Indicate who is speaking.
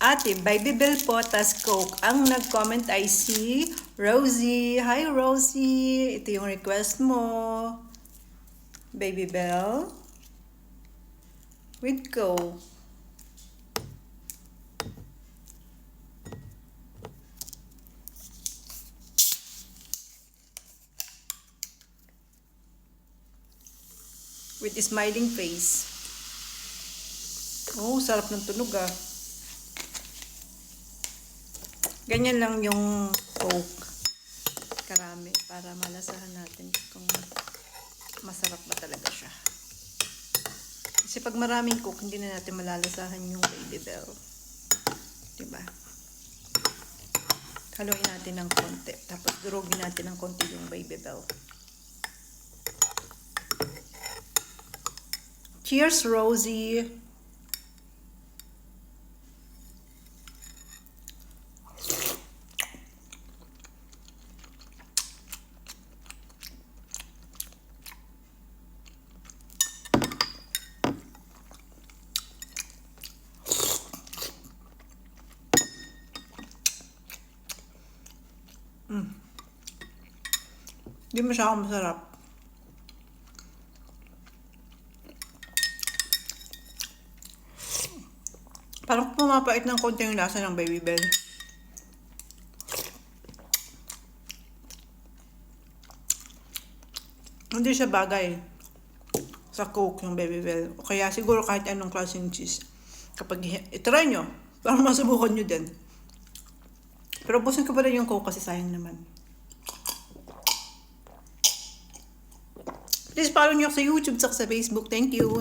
Speaker 1: Ate, Baby Bell po, tas Coke. Ang nag-comment ay si Rosie. Hi, Rosie. Ito yung request mo. Baby Bell with Coke. With a smiling face. Oh, sarap ng tunog ah. Ganyan lang yung Coke. Karami para malasahan natin kung masarap ba talaga siya. Kasi pag maraming Coke, hindi na natin malalasahan yung Baby Bell. Diba? Haluin natin ng konti. Tapos durugin natin ng konti yung Baby Bell. Cheers, Rosie! Hindi masyadong masarap. Parang pumapait ng konti yung lasa ng Baby Bell. Hindi siya bagay sa Coke yung Baby Bell. O kaya siguro kahit anong klaseng cheese. Kapag itry nyo, parang masubukan nyo din. Pero ubusin ko pa rin yung Coke kasi sayang naman. Please follow nyo ako sa YouTube at sa Facebook. Thank you.